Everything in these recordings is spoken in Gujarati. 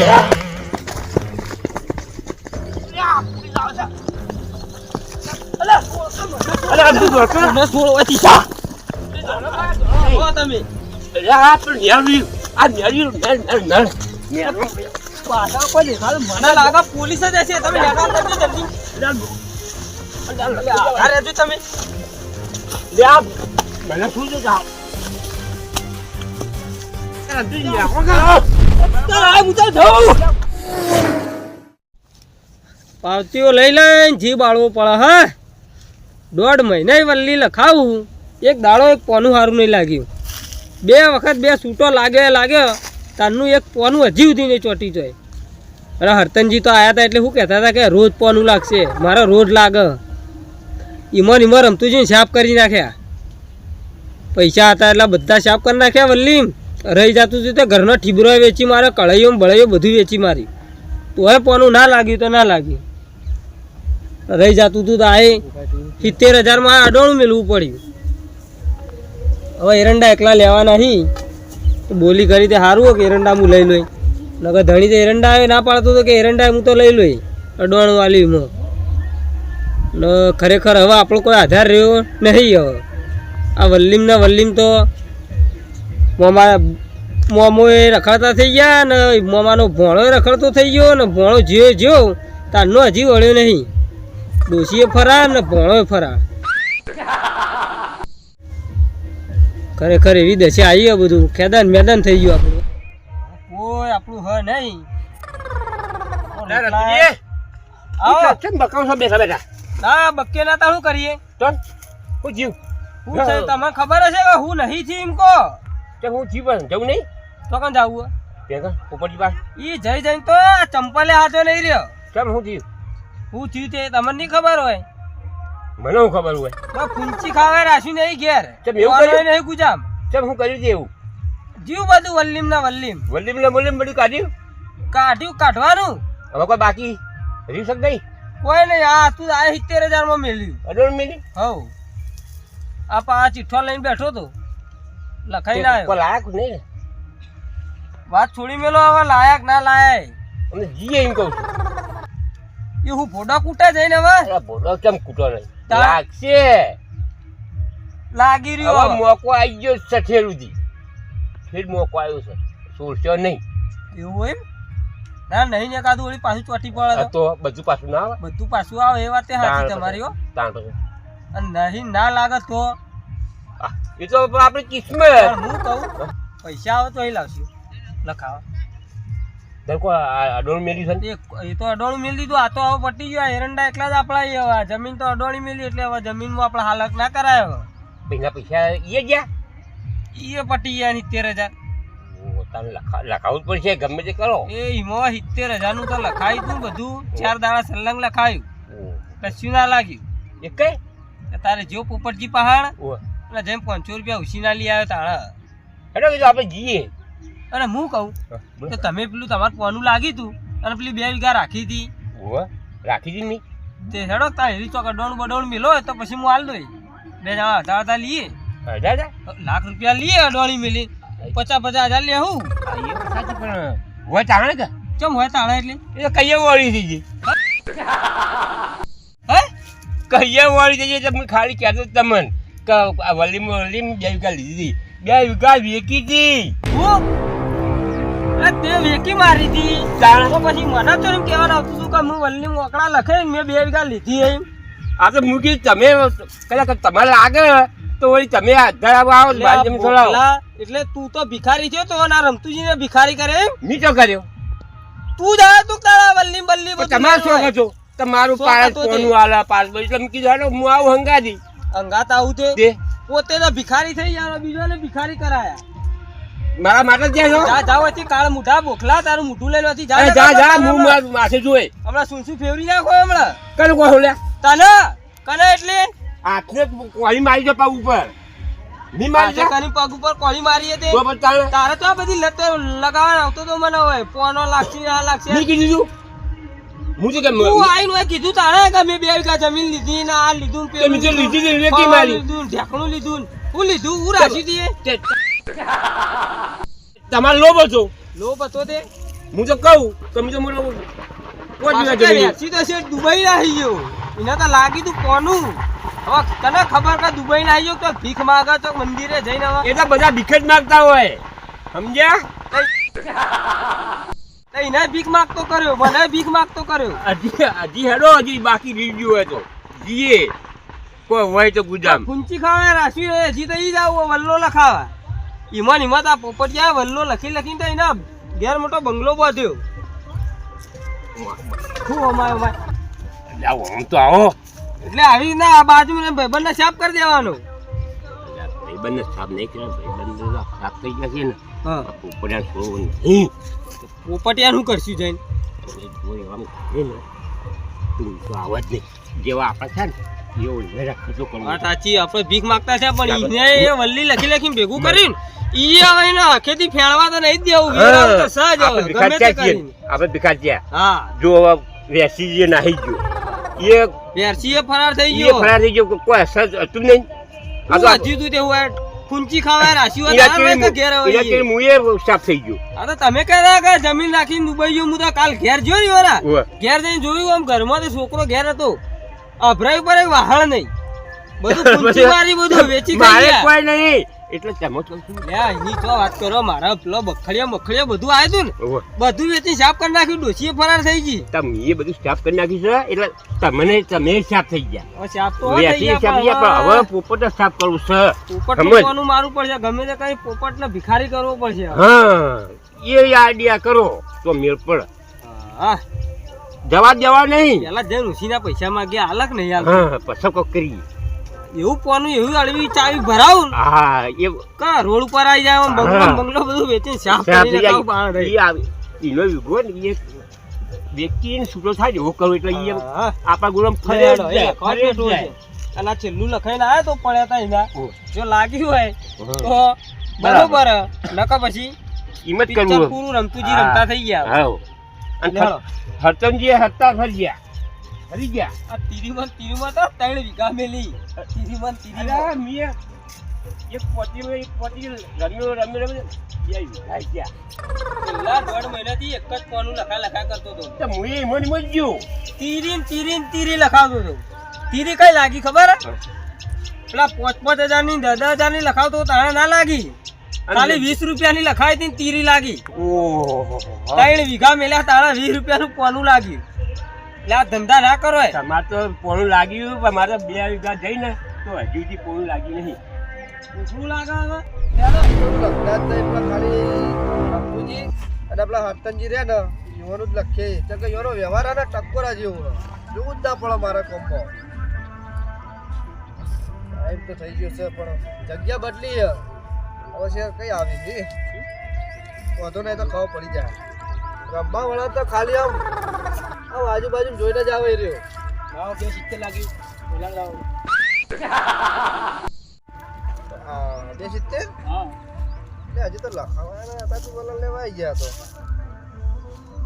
મને લાગે પોલીસ જ હશે. તમે તમે મને શું છે પાવતીઓ લઈ લઈને જી બાળવો પડે. હા, 1.5 મહિના વલ્લી લખાવું, એક દાડો એક પોનું સારું નહીં લાગ્યું. 2 વખત 2 સૂટો લાગ્યો તારનું એક પોનું હજી સુધી નહીં ચોટી જાય. અરે હરતનજી તો આવ્યા હતા એટલે શું કહેતા હતા કે રોજ પોનું લાગશે, મારે રોજ લાગે. ઈમન રમતું જઈને સાફ કરી નાખ્યા. પૈસા હતા એટલે બધા સાફ કરી નાખ્યા. વલ્લી રહી જતું હતું તો ઘરનો ઠીબરો વેચી મારે, કળાઈઓ બળાઈઓ બધું વેચી મારી. તોય પોનું ના લાગ્યું તો ના લાગ્યું. રહી જતું હતું તો આ 70,000 અડોણું મેળવું પડ્યું. હવે એરંડા એકલા લેવાના નહીં તો બોલી કરી તે સારું હોય કે એરંડા હું લઈ લઈ. નકર ધણી તો એરંડા આવે ના પાડતો હતો કે એરંડા હું તો લઈ લઈ અડોણું વાલીમાં. ને ખરેખર હવે આપણો કોઈ આધાર રહ્યો નહીં. હવે આ વલ્લીમ તો મોમોએ રખડતા થઈ ગયા ને મોમાનો ભોણો રખડતો થઈ ગયો ને ભોણો જ્યો તારનો હજી વળ્યો નહીં. ડોશીએ ફરાર ને ભોણોએ ફરાર. ખરેખર એવી દશા આવી બધું ખેદાન મેદાન થઈ ગયું આપણું. કોઈ આપણું હ નહીં. ના બક્કે ના તા શું કરીએ? તમને ખબર હશે કે હું નહીં થી એમ કહો. હું જીવન જવું નહીં તો કણ જાવું? ઉપરથી પાસ ઈ જઈને તો ચંપલે હાથો નહીં રહ્યો. કેમ હું થયું તે તમને નહીં ખબર હોય? મને શું ખબર હોય? તો ફૂંચી ખાવા રાખ્યું નહીં ઘેર. કેમ એવું કર્યું નહીં ગુજામ? કેમ હું કર્યું છે એવું? જીવ બધું વલ્લીમ ના વલ્લીમ બધું કાઢ્યું કાઢવાનું. હવે કોઈ બાકી રહી શક નહીં? કોઈ નહીં. આ તું આ 70,000 મેળવ્યું. 18 મિનિટ હવ આ ચિઠ્ઠો લઈને બેઠો તો લખાઈ ના આવ્યો. લાયક નહીં વાત છોડી મેલો. હવે લાયક ના લાયક અમે જીએ એમ કહું છું. એ હું ફોટા કૂટા જઈને હવે બોલો કેમ કૂટો નહીં? લાગશે લાગી રહ્યો. હવે મોકો આવી ગયો સઠેરુજી. ફેર મોકો આવ્યો છે, સોરશો નહીં. એવું એમ? ના નહીં ને કાદું વળી પાછું ચોટી પડે તો બધું પાછું ના આવે. બધું પાછું આવે એ વાત સાચી તમારી હો. અને નહીં ના લાગે તો એ તો આપડે કિસ્મત. હું કહું પૈસા આવે તો એ લાવશું લખાવા. અડોળ મેળ્યું છે એ તો અડોળું મેળ દીધું. આ તો હવે પટી ગયો. એરંડા એકલા જ આપણા. જમીન તો અડોળી મેળી એટલે હવે જમીનમાં આપણે હાલક ના કરાય. હવે પૈસા એ ગયા એ પટી ગયા 70,000. લખાવું જ પડશે ગમે તે કરો. એ એમાં 70,000 નું તો લખાયું તું બધું. 4 દાડા સલંગ લખાયું, કશું ના લાગ્યું. એ કઈ તારે જો પોપટજી પહાડ અને જેમ 500 રૂપિયા ઉછીના લઈ આવ્યો તારા. હેડો કીધું આપણે જઈએ. અને હું કહું તો તમે પેલું તમારે પોનું લાગી તું અને પેલી 2 વીઘા રાખી હતી. રાખી હતી નહીં તે હેડો તાર હેરી ચોક અડોણું મેલો તો પછી હું હાલ દઈ. 2 જણા 1,000 લઈએ. 1,000 લાખ રૂપિયા લઈએ અડોણી મેલી. 50,000 લે હું હોય તાણે કે કેમ હોય તાણે એટલે એ કઈએ વાળી થઈ ગઈ. હે કઈએ વાળી થઈ ગઈ. તમે ખાલી કહેતો તમને કે વલીમ 2 વીઘા લીધી. 2 વીઘા વેચી હતી. તે વેકી મારી હતી. તો પછી મને તો એમ કહેવાનું આવતું હતું કે હું વલ્લી મોકળા લખે મેં 2 વીઘા લીધી એમ. આ તો મૂકી તમે કદાચ તમારે લાગે તો વળી તમે આધાર આવો એટલે તું તો ભિખારી થયો તો ના રમતુજી ને ભિખારી કરે એમ મી તો કર્યો. તું જાય તું તારા વલ્લી બલ્લી તમારે શું છો? તમારું પાસ કોનું આલા પાસ બળી તમે કીધું હું આવું હંગાતી હંગાત આવું તે પોતે તો ભિખારી થઈ ગયા, બીજો ને ભિખારી કરાયા. મારા માટે ત્યાં છો જા જાવ હતી કાળ મુઠા બોખલા તારું મુઠું લઈને હતી. જા જા હું માથે જોઈ હમણાં શું ફેવરી નાખો હમણાં. કને કહો લે તને કને એટલે હાથને કોળી મારી દો પગ ઉપર. ની મારી દે કની પગ ઉપર કોળી મારી હતી. તારે તો આ બધી લત લગાવવા આવતો તો મને હોય પોનો લાગશે આ લાગશે ની કીધું હું તો કેમ તું આઈને હોય કીધું તારે કે મેં 2 વીઘા જમીન લીધી ને આ લીધું પેલું લીધી ને વેકી મારી લીધું ઢેકણું લીધું હું લીધું હું રાખી દીએ. તમારે લોભ હતો. લોભ હતો તે હું તો કહું તમે તો મને કોઈ પાછો દિવસ કે જમી વેચી તો છે દુબઈ ના આવી ગયો એને તો લાગી તું કોનું હવે તને ખબર કે દુબઈ ના આવી ગયો તો ભીખ માંગે તો મંદિરે જઈને હવે એ તો બધા ભીખ જ માગતા હોય સમજ્યા તો એને ભીખ માંગતો કર્યો મને ભીખ માંગતો કર્યો હજી હેડો હજી બાકી રીડ્યું હોય તો જીએ કોઈ હોય તો ગુજામ કુંચી ખાવા રાખ્યું હજી તો ઈ જ આવું વલ્લો લખાવા ઈમાન હિંમત આ પોપટિયા વલ્લો લખીને તો એના ઘેર મોટો બંગલો બાંધ્યો શું અમાય અમાય આવો આમ તો આવો એટલે આવી ના આ બાજુ ને ભાઈબંધને સાફ કરી દેવાનો ભાઈબંધને સાફ નહીં કર્યા ભાઈબંધ સાફ થઈ ગયા છે ને હા પોપડિયા છોડવું નહીં પોપટિયા શું કરશું જઈને આમ કરે ને તું તો આવા જ નહીં જેવા આપણે છે ને એવું વેરા ખર્ચો કરવો વાત સાચી આપણે ભીખ માંગતા છે પણ ઈને એ વલ્લી લખી લખીને ભેગું કરીને ઈ હવે એને હકેથી ફેણવા તો નહીં જ દેવું વેરાવ તો સહજ હવે, ગમે તે કરીને આપણે ભિખારી હા જો વેસી જે નાહી ગયો એ વેરસી ફરાર થઈ એ ગયો ફરાર થઈ ગયો કોઈ અસર હતું નહીં આ તો હજી તું તેવું આ કુંચી ખાવા રાખ્યું હોય તારા ભાઈ તો ઘેર આવે ઈ. મુએ સાફ થઈ ગયો આ તો તમે કહેતા કે જમીન રાખીને દુબઈ ગયો હું તો કાલ ઘેર જોયો ને વરા ઓવે. ઘેર જઈને જોયું આમ ઘરમાં તો છોકરો ઘેર હતો અભરાઈ પર એક વાહણ નહીં બધું કુંચી મારી બધું વેચી ખાઈ મારે ગયા કોઈ નહીં એટલે ચમો છું લે એની તો વાત કરો મારા પેલો બખડિયા બધું આવ્યું હતું ને બધું વેચી સાફ કરી નાખ્યું ડોશીએ ફરાર થઈ ગઈ તમે એ બધું સાફ કરી નાખ્યું છે એટલે તમે સાફ થઈ ગયા હવે સાફ તો થઈ વેસી ગયા સાફ થઈ ગયા પણ હવે પોપટ સાફ કરવું છે પોપટ સમજ. મૂકવાનું મારવું પડશે ગમે તે કઈ પોપટ ને ભિખારી કરવો પડશે હા એ આઈડિયા કરો તો મેળ પડે હા જવા દેવા નહીં પેલા જઈને ઉસીના પૈસા માંગ્યા હાલક નહીં હાલ હા પછી કોક કરી એવું પોનું એવું અળવી ચાવી ભરાવું ને હા એ કા રોડ ઉપર આવી જાય આમ બંગલો હા. બંગલો બધું વેચીને સાફ સાફ થઈ કરીને જાય ખાવું બહાર રહી. એ આવે એનો વિગો ને એ વ્યક્તિને છૂટો થાય ને એવો કરો એટલે એ હા. આપણા ગુલામ ફરે જ ફરેડો, જાય, એ ફરે જ કોન્ફિડન્ટ જાય. છે. અને આ છેલ્લું લખાઈને આવ્યા તો પડ્યા તા એના ઓહ. જો લાગ્યું હોય હા. તો બરોબર નકા પછી એમ જ પિક્ચર કરવું પૂરું રમતુજી હા. રમતા થઈ ગયા હા અને લેવડો. હરચંદજી હતા ફરી ગયા આ તીરીમાં તો 3 વીઘા મેલી તીરીમાં અરે મીએ એક પોતી રમ્યો બે વિખાઈ ગયા પેલા 1.5 મહિનાથી એક જ કોનું લખા કરતો હતો તો મુએ મોની મોજ ગયો તીરી લખાવતો હતો તીરી કઈ લાગી ખબર હે? પેલા 5,000 ની 10,000 ની લખાવતો તાણે ના લાગી ખાલી 20 રૂપિયાની લખાઈ હતી ને તીરી લાગી ઓહો 3 વીઘા મેલ્યા તાણે 20 રૂપિયાનું કોનું લાગ્યું એટલે આ ધંધા ના કરો હે. તમારે તો પોણું લાગ્યું પણ મારે 2 વીઘા જઈને તો હજુ સુધી પોણું લાગ્યું નહીં શું લાગે હવે? અને પેલા હરતનજી રે ને યુવાનું જ લખે કેમ કે યુવાનો વ્યવહાર અને ટકોરા જેવો જોવું જ ના પડે મારા કોમ્બો ટાઈમ તો થઈ ગયો છે પણ જગ્યા બદલી છે હવે છે કઈ આવી છે વધુ નહીં તો ખબર પડી જાય રમવા વાળા તો ખાલી આમ આજુબાજુ જોઈને જ આવે રહ્યો લાવો 270 લાગ્યું બોલા લાવો હા 270 હા હજી તો લખાવાના હતા તું બોલા લેવા આવી ગયા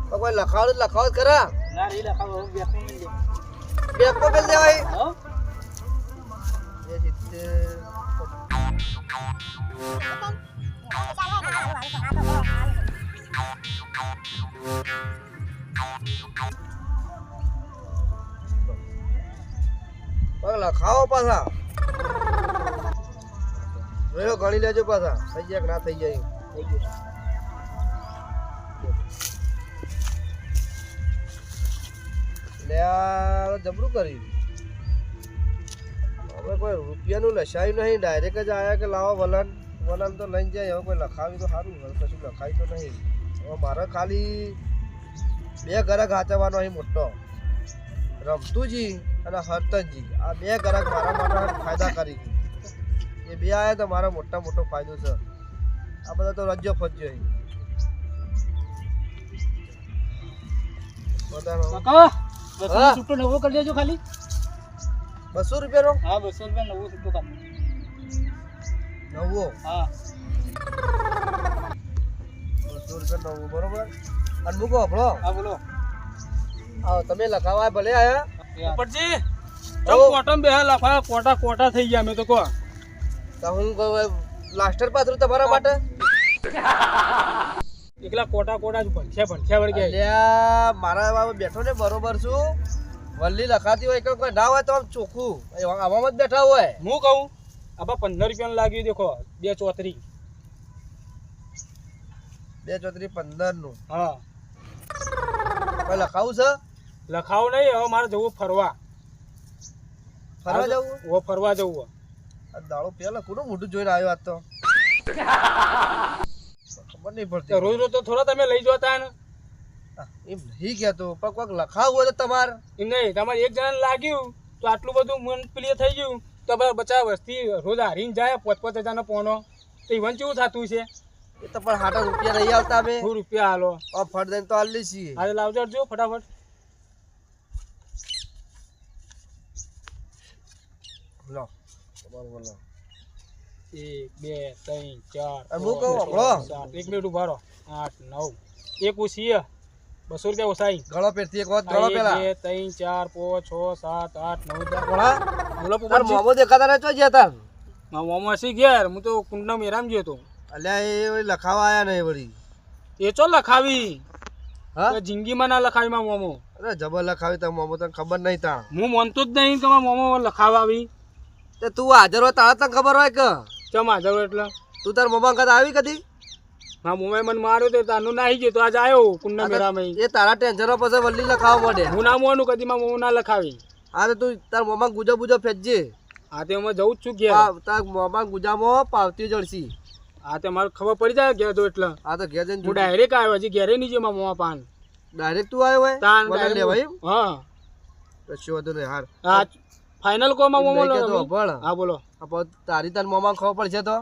તો કોઈ લખાવ ખરા ના રે લખાવો બેકો મિલ દે બેકો બેલ દેવાય હો 270 લખાવો પાછા જોયો ગણી લેજો પાછા થઈ જાય કે ના થઈ જાય થઈ ગયું લે આ જબરું કર્યું હવે કોઈ રૂપિયાનું લસાયું નહીં ડાયરેક્ટ જ આયા કે લાવો વલણ તો લઈને જાય હવે કોઈ લખાવી તો સારું હવે કશું લખાય તો નહીં હવે મારે ખાલી 2 ગ્રાહક હાચવાનો અહીં મોટો રમતુજી અને હરતનજી આ 2 ગ્રાહક મારા માટે ફાયદા કરી એ 2 આયા તો મારો મોટો ફાયદો છે આ બધા તો રજ્જો ફજ્જો અહીં બધાનો કાકા હા. છૂટો નવો કરી દેજો ખાલી 200 રૂપિયાનો હા 200 રૂપિયા નવો છૂટો કામ નવો હા 200 રૂપિયા નવો બરોબર અને મૂકો આપણો હા બોલો તમે લખાવા ભલે આયા ઉપરજી તો કોટમ બે લખા કોટા થઈ ગયા મેં તો કહો તો હું લાસ્ટર પાથરું તમારા માટે એકલા કોટા કોટા જ ભણખ્યા વળી ગયા. અલ્યા મારા બાબા બેઠો ને બરોબર છું વલ્લી લખાતી હોય કે કોઈ ના હોય તો આમ ચોખ્ખું આવામાં જ બેઠા હોય હું કહું આબા 15 રૂપિયાનું લાગ્યું દેખો 2 ચોતરી 2 નું હા કોઈ લખાવું છે લખાવ નહીં હવે મારે જવું ફરવા જવું ઓ ફરવા જવું આ દાડો પેલા કોનું મોઢું જોઈને આવ્યો આજ તો ખબર નહીં પડતી રોજ રોજ તો થોડા તમે લઈ જતા ને એમ નહીં કહેતો પણ કોઈક લખાવું હોય તો તમારે એમ નહીં તમારે એક જણાને લાગ્યું તો આટલું બધું મન પ્રિય થઈ ગયું તો બચા વસ્તી રોજ હારીને જાય 5,000 નો પોનો તો ઈવન કેવું થતું છે એ તો પણ હાટા રૂપિયા નહીં આવતા અમે 100 રૂપિયા હાલો ફટ દઈને તો હાલી છીએ આજે લાવજો જો ફટાફટ લો તમારું બોલો 1 2 3 4 હું કહું હળો 1 મિનિટ ઉભા રહો 8 9 એક ઉસીએ 200 રૂપિયા ઓસાઈ ગળો પેરથી એક વાત ગળો પેલા 1 2 3 4 5 6 7 8 9 ગળા બોલો તાર મોમો દેખાતા ને ચો ગયા તાર મારા મોમો સી ઘેર હું તો કુંડનો મેરામ ગયો તો અલ્યા એ વળી લખાવા આયા નહીં વળી એ ચો લખાવી હા તો જિંદગીમાં ના લખાવી મારા મોમો અરે જબર લખાવી તો મોમો તને ખબર નહીં તા હું માનતો જ નહીં કે મારા મોમો લખાવી તે તું હાજર હોય તારા તને ખબર હોય કે ચમ હાજર એટલે તું તાર મોમા કદ આવી કદી મારા મોમાએ મને માર્યો તો તારનું નાહી ગયો તો આજ આવ્યો કુંડના મેરામાં એ તારા ટેન્શનો પછી વલ્લી લખાવા માંડે હું ના મોનું કદી મારા મોમો ના લખાવી હા તો તું તાર મોમા ગુજો બુજો ફેંચજે હા તે અમે જવું જ છું ઘેર તાર મોમા ગુજામાં પાવતી જડસી હા તે મારે ખબર પડી જાય ઘેર તો એટલે હા તો ઘેર જઈને હું ડાયરેક્ટ આવ્યો હજી ઘેરે નહીં ગયો મારા મોમા પાન ડાયરેક્ટ તું આવ્યો હોય તાન મને લેવા એમ હા કશું વાંધો નહીં હાર હા ફાઇનલ કો મારા મોમો નહીં કહેતો, ભણ. હા બોલો તારી તાર મોમા ખબર પડશે તો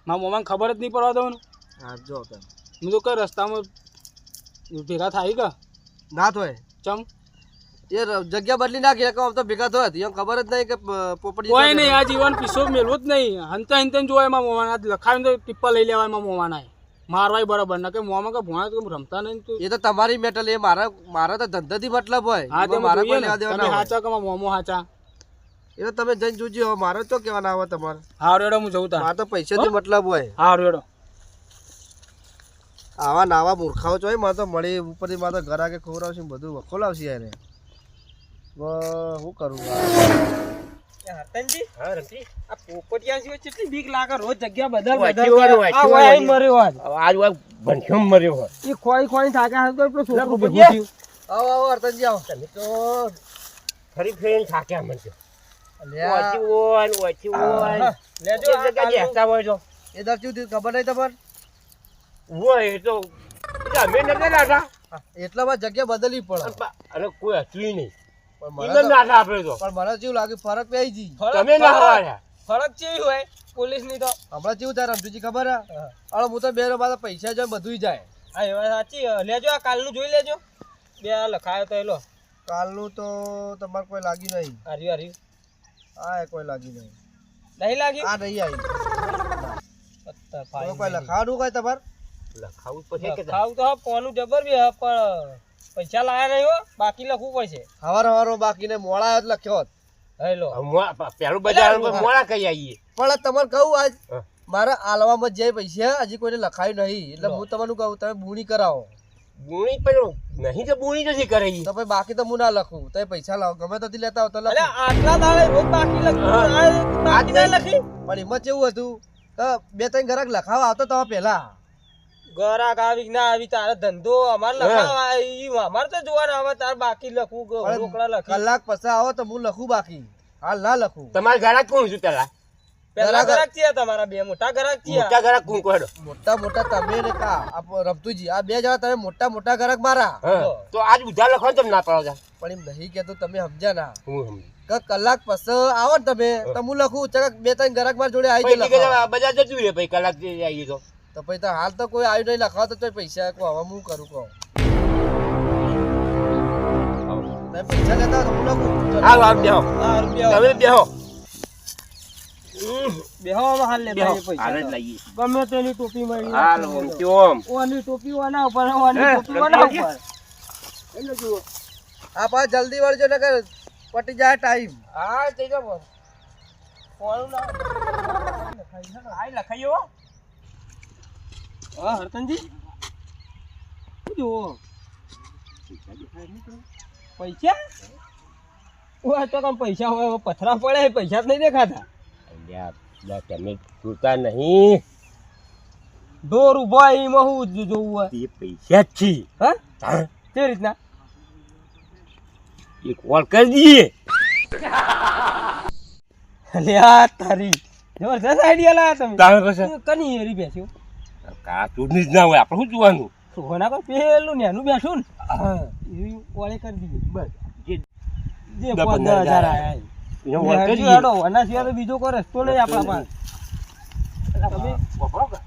મારા મોમાને ખબર જ નહીં પડવા દઉં ને હા જો તને હું તો કઈ રસ્તામાં ભેગા થાય કે ના થોય ચમ એ જગ્યા બદલી નાખી કે આમ તો ભેગા થોત એમ ખબર જ નહીં કે પોપડી કોઈ નહીં આ જીવન પીસો મેળવું જ નહીં હંતા હંતા જોવાય એમાં મોમાના લખાવીને તો ટીપ્પા લઈ લેવાય એમાં મોમાના મારવાય બરાબર ના કે મોમાં કે ભોણા તો રમતા નહીં તું એ તો તમારી મેટલ એ મારા તો ધંધાથી મતલબ હોય હા તે મારા જોઈએ કોઈ ને લેવા દેવા તમે ના હોય. હાચા કે મોમો હાચા એ તો તમે જઈને જોજો હવે મારે તો કેવાના આવે તમારે હારું એડો હું જઉં તા મારે તો પૈસાથી મતલબ હોય હારું એડો આવા નાવા મૂર્ખાઓ છો મારે તો મળી ઉપરથી મારે તો ઘર આગે ખવડાવશે ને બધું ખોલાવશે યાર શું કરું હતનજી હા રમતી આ પોપટિયા સિવાય કેટલી બીક લાગે રોજ જગ્યા બદલ વાંચ્યું હોય, વાંચ્યું આ હોય. વાય મર્યો આજ આજ વા ભણખ્યો મર્યો હોય ઈ ખોઈ ખોઈ થાક્યા હતો પેલો છોકરો ભેગું પોપટિયા. થયું આવો આવો અર્તનજી આવો તમે તો ફરી ફરીને થાક્યા મને તો અલ્યા, વાંચ્યું હોય ને વાંચ્યું હોય લેજો એક આ જગ્યાએ કાલનું. બેસતા હોય તો એ દર્ચ્યું થયું ખબર નહીં તમારે હોય એ તો એટલે અમે નતા નાઠા એટલામાં જગ્યા બદલવી પડે અને કોઈ હતું નહીં પણ ઈમન મને તો- નાઠા આપણે તો પણ મને જેવું લાગ્યું ફરક પડી ગઈ તમે ના હાર્યા ફરક કેવી હોય પોલીસ ની તો હમણાં જેવું થાય રમતુજી ખબર હે અરે હું તો બે મારા પૈસા જાય બધું જાય હા એ વાત સાચી લેજો આ કાલનું જોઈ લેજો બે આ લખાયો તો એલો કાલનું તો તમારે કોઈ લાગ્યું નહીં હાર્યું હાર્યું હા કોઈ લાગ્યું નહીં નહીં લાગ્યું આ નહીં આવી અત્યારે તો ફાઇન કોઈ લખાવાનું કોઈ તમારે લખાવું પછી કે ખાવું તો હા, પોનું જબર બી હા, પણ પૈસા લાયા નહીં હો બાકી લખવું પડશે હવાર હવારો બાકીને મોડા આવ્યો તો લખ્યો હોત. હેલો પેલું બજાર મોડા કઈ આવીએ પણ તમારે કહું આજ હા. મારા આલવામાં જાય પૈસા હજી કોઈને લખાયું નહીં એટલે હું તમને કહું તમે બુણી કરાવો બુણી પણ નહીં તો બુણી નથી કરી તો પછી બાકી તો હું ના લખું તમે પૈસા લાવો ગમે ત્યાંથી લેતા હો તો અરે લખો આટલા દાડે રોજ બાકી લખવું હા. આ બાકી ના લખી પણ એમાં કેવું હતું કે બે ત્રણ ઘરાક લખાવા આવતો તો પેલા ગરાક આવી કે ના આવી તારો ધંધો અમારે લખાવા ઈ અમારે તો જોવાના આવે તાર બાકી લખવું પણ રોકડા લખી કલાક પછી આવો તો હું લખું બાકી હાલ ના લખું તમારા ઘરાક કોણ છું પેલા પેલા ગરાક છે તમારા બે મોટા ગરાક છે મોટા ઘરાક કોણ કોડો મોટા મોટા તમે ને કા આ રમતુજી આ બે જણા તમે મોટા મોટા ઘરાક મારા તો આજ ઉધાર લખવાનું તમે ના પાડો પણ એમ નહીં કેતો તમે સમજ્યા ના હું સમજુ કે કલાક પછી આવો ને તમે તો હું લખું ચક બે ત્રણ ઘરાક માર જોડે આવી પછી કે જાય બજાર જતું રહે પછી કલાક આવીએ તો તો પછી તો હાલ તો કોઈ આવ્યું નહીં લખાવ તો તોય પૈસા કહો હવે હું કરું કહો તમે પૈસા લેતા હોય તો હું લખું હાલ હાલ બેહો હા, રૂપિયા તમે બેહો બેહવામાં હાલ લે બેહો ભાઈ હાલ જ પૈસા લઈએ ગમે તેની ટોપી મળી હાલ ઓમ કેમ ઓની ટોપી ઓના ઉપર ઓની હે, ટોપી ઓના લખી ઉપર એટલે જુઓ આ પાછ જલ્દી વળજો ને કે પટી જાય ટાઈમ હા તે જો બોલ કોણ ના હાલ લખાયો હા હરતનજી જુઓ પૈસા ઓય તો કામ પૈસા હોય પથરા પડે પૈસા જ નહીં દેખાતા અલ્યા તમે જોતા નહીં ઢોર ઉભો એમાં હું જોવું હોય એ પૈસા જ છે હા હા કેવી રીતના એક કોલ કરી દઈએ અલ્યા તારી જબરજસ્ત આઈડિયા લાયા તમે તારે પછી કની એરી બેસ્યો કા ચૂડની જ ના હોય આપણે શું જોવાનું સોના પર પેલું નેનું બેઠું ને એવી ઓળે કરી દીધી બસ જે 15,000 આયા એને કોલ કરી હજુ દઈએ હેડો આના સિવાય તો બીજો કોઈ રસ્તો નહીં આપણા પાસે તમે વપરો કે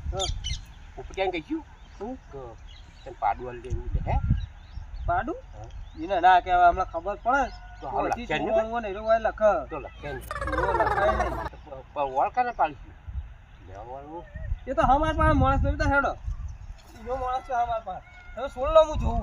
ઉપર ક્યાં ગઈ શું તને પાડું આલી દેવું છે હે પાડું એને ના કહેવાય હમણાં ખબર પડે તો હાલ પછી લખે ને જોવાનું હોય ને એનો લખ તો લખે ને એવો લખાય નહીં. ઓળખા ને પાડીશું લેવાનું એ તો અમાર પાસે માણસ નહીં તો હેડો બીજો માણસ છે અમાર પાસે હવે સોળ લો હું જોઉં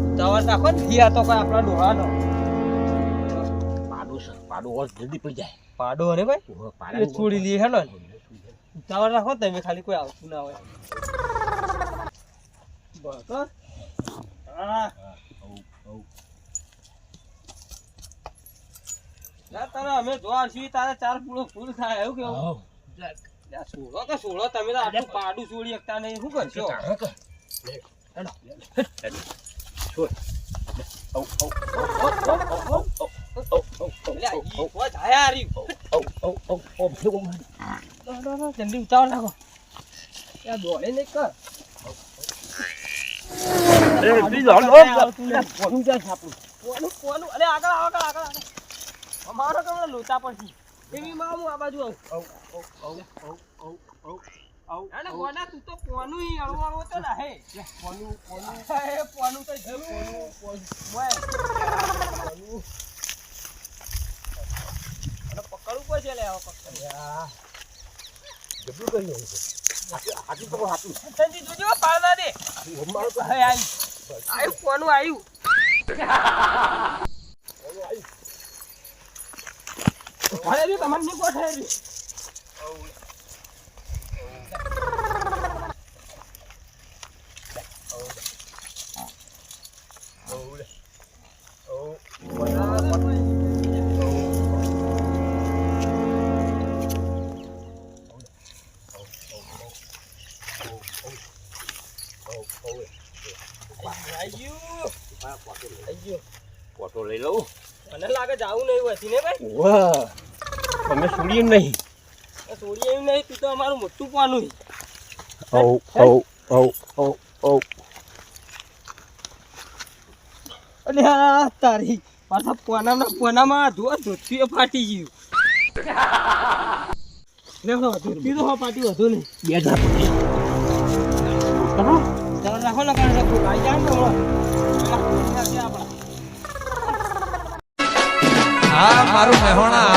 ઉતાવળ રાખો ને હિયા તો કઈ આપણા ડોહાનો પાડું છે પાડું ઓર જલ્દી પડી જાય પાડો ને ભાઈ એ છોડી લઈએ હેડો ને ઉતાવળ રાખો તમે ખાલી કોઈ આવતું ના હોય બસ હો. હા ના તારે અમે જોવા છીએ તારે 4 પૂળો ફૂલ થાય એવું કેવું સોળો કે સોળો તમે તો આટલું પાડું છોડી શકતા નહીં શું કરશો જલ્દી ઉતાવળ રાખો ત્યાં દોડે નહીં કર અરે આગળ અમારો કમળો લોચા પડશે એવી માં હું આ બાજુ આવું અરે કોના તું તો પોનું ઈ અળવાળો તો ના હે પોનું તો પોનું અને પકડવું પડશે લે આવો પકડ જબરું કરી હાથી તો હાથી સંજી જોજો પાડના દે હે આયું પોનું આયું ભાઈ રે તમને ની કોઠે રે ફોટો લઈ લઉં મને લાગે જાવું નહીં હોય ને ભાઈ વાહ તમે સુડી નહીં સોડી એવું નહીં તું તો અમારું મોટું પાનું અરે હા તારી પાછા પોનામાં ધોતી ફાટી ગયું ધોતી તો ફાટી વધુ નહીં બે હજાર રાખો ને કારણ આવી જાય ને આપણા હા મારું મહેણા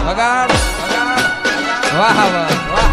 વગાડ વાહ વાહ વાહ